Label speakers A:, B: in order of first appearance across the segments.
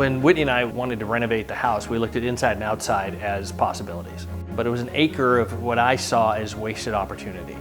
A: When Whitney and I wanted to renovate the house, we looked at inside and outside as possibilities. But it was an acre of what I saw as wasted opportunity.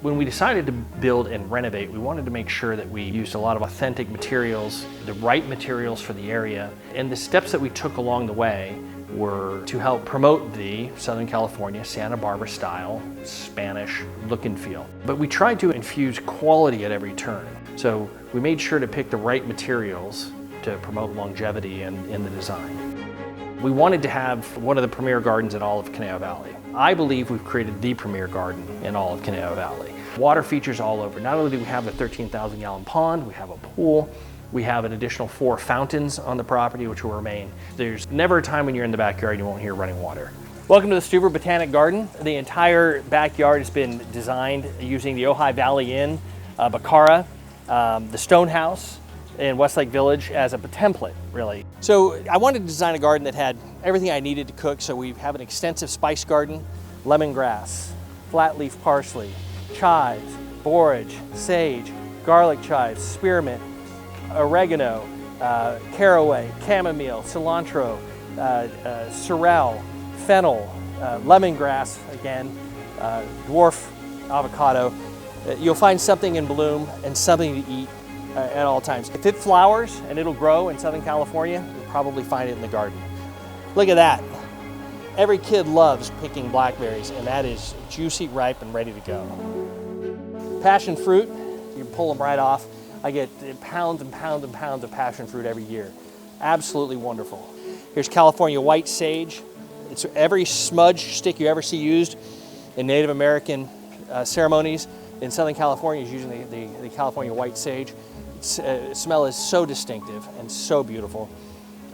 A: When we decided to build and renovate, we wanted to make sure that we used a lot of authentic materials, the right materials for the area. And the steps that we took along the way were to help promote the Southern California, Santa Barbara style, Spanish look and feel. But we tried to infuse quality at every turn. So we made sure to pick the right materials to promote longevity in the design. We wanted to have one of the premier gardens in all of Conejo Valley. I believe we've created the premier garden in all of Conejo Valley. Water features all over. Not only do we have a 13,000 gallon pond, we have a pool, we have an additional 4 fountains on the property which will remain. There's never a time when you're in the backyard and you won't hear running water. Welcome to the Stuver Botanic Garden. The entire backyard has been designed using the Ojai Valley Inn, Bacara, the Stone House in Westlake Village as a template, really. So I wanted to design a garden that had everything I needed to cook, so we have an extensive spice garden, lemongrass, flat leaf parsley, chives, borage, sage, garlic chives, spearmint, oregano, caraway, chamomile, cilantro, sorrel, fennel, lemongrass, again, dwarf avocado. You'll find something in bloom and something to eat at all times. If it flowers and it'll grow in Southern California, you'll probably find it in the garden. Look at that. Every kid loves picking blackberries, and that is juicy, ripe, and ready to go. Passion fruit, you can pull them right off. I get pounds and pounds and pounds of passion fruit every year. Absolutely wonderful. Here's California white sage. It's every smudge stick you ever see used in Native American ceremonies in Southern California is using the California white sage. The smell is so distinctive and so beautiful.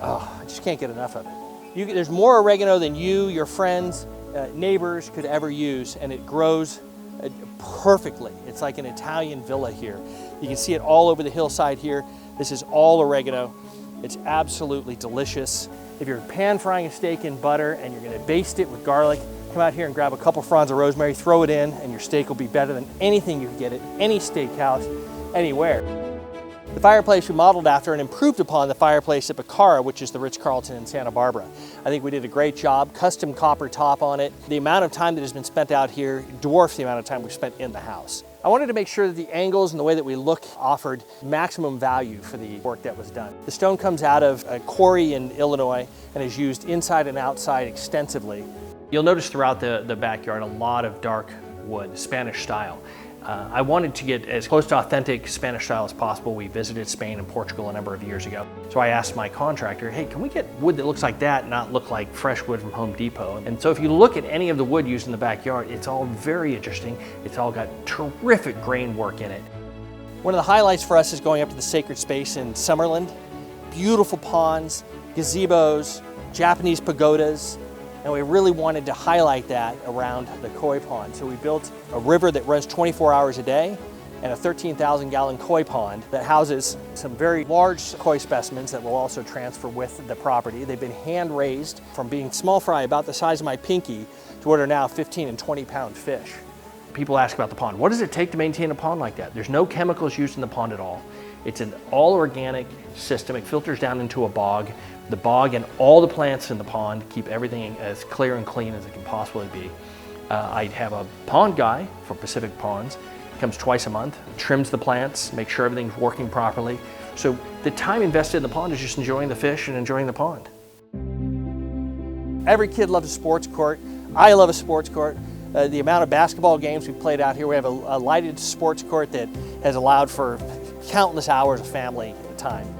A: Oh, I just can't get enough of it. There's more oregano than you, your friends, neighbors could ever use, and it grows perfectly. It's like an Italian villa here. You can see it all over the hillside here. This is all oregano. It's absolutely delicious. If you're pan frying a steak in butter and you're gonna baste it with garlic, come out here and grab a couple fronds of rosemary, throw it in, and your steak will be better than anything you can get at any steakhouse, anywhere. The fireplace we modeled after and improved upon the fireplace at Bacara, which is the Ritz-Carlton in Santa Barbara. I think we did a great job, custom copper top on it. The amount of time that has been spent out here dwarfs the amount of time we've spent in the house. I wanted to make sure that the angles and the way that we look offered maximum value for the work that was done. The stone comes out of a quarry in Illinois and is used inside and outside extensively. You'll notice throughout the backyard a lot of dark wood, Spanish style. I wanted to get as close to authentic Spanish style as possible. We visited Spain and Portugal a number of years ago. So I asked my contractor, hey, can we get wood that looks like that, not look like fresh wood from Home Depot? And so if you look at any of the wood used in the backyard, it's all very interesting. It's all got terrific grain work in it. One of the highlights for us is going up to the sacred space in Summerland. Beautiful ponds, gazebos, Japanese pagodas, and we really wanted to highlight that around the koi pond. So we built a river that runs 24 hours a day and a 13,000 gallon koi pond that houses some very large koi specimens that will also transfer with the property. They've been hand raised from being small fry about the size of my pinky to what are now 15 and 20 pound fish. People ask about the pond. What does it take to maintain a pond like that? There's no chemicals used in the pond at all. It's an all organic system. It filters down into a bog. The bog and all the plants in the pond keep everything as clear and clean as it can possibly be. I have a pond guy from Pacific Ponds. He comes twice a month, trims the plants, makes sure everything's working properly. So the time invested in the pond is just enjoying the fish and enjoying the pond. Every kid loves a sports court. I love a sports court. The amount of basketball games we've played out here, we have a lighted sports court that has allowed for countless hours of family time.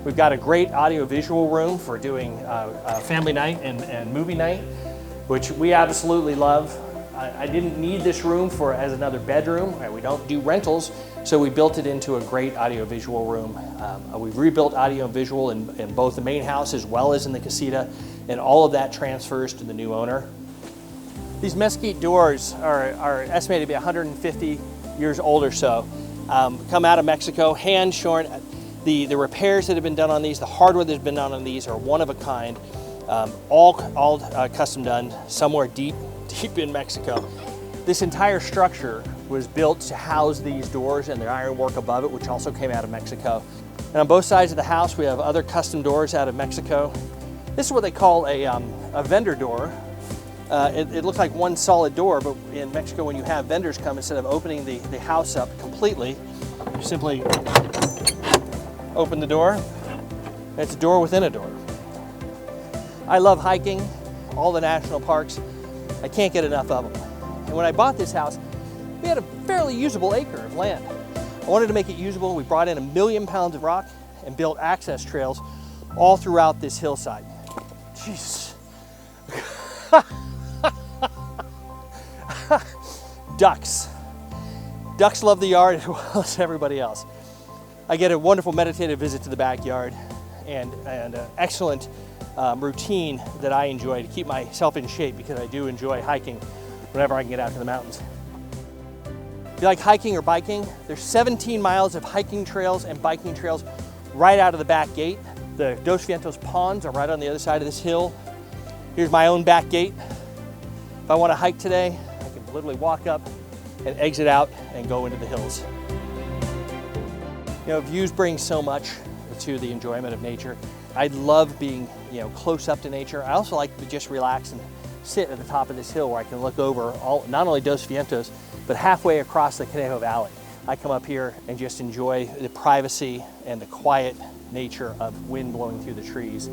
A: We've got a great audio-visual room for doing family night and movie night, which we absolutely love. I didn't need this room as another bedroom. We don't do rentals, so we built it into a great audio-visual room. We've rebuilt audio and visual in both the main house as well as in the casita, and all of that transfers to the new owner. These mesquite doors are estimated to be 150 years old or so. Come out of Mexico, hand shorn. The repairs that have been done on these, the hardware that's been done on these are one of a kind, all custom done somewhere deep in Mexico. This entire structure was built to house these doors and the ironwork above it, which also came out of Mexico. And on both sides of the house, we have other custom doors out of Mexico. This is what they call a vendor door. It looks like one solid door, but in Mexico, when you have vendors come, instead of opening the house up completely, you simply open the door, and it's a door within a door. I love hiking, all the national parks. I can't get enough of them. And when I bought this house, we had a fairly usable acre of land. I wanted to make it usable. We brought in 1 million pounds of rock and built access trails all throughout this hillside. Jesus. Ducks. Ducks love the yard as well as everybody else. I get a wonderful meditative visit to the backyard and an excellent routine that I enjoy to keep myself in shape, because I do enjoy hiking whenever I can get out to the mountains. If you like hiking or biking, there's 17 miles of hiking trails and biking trails right out of the back gate. The Dos Vientos ponds are right on the other side of this hill. Here's my own back gate. If I want to hike today, I can literally walk up and exit out and go into the hills. You know, views bring so much to the enjoyment of nature. I love being, close up to nature. I also like to just relax and sit at the top of this hill where I can look over not only Dos Vientos, but halfway across the Conejo Valley. I come up here and just enjoy the privacy and the quiet nature of wind blowing through the trees.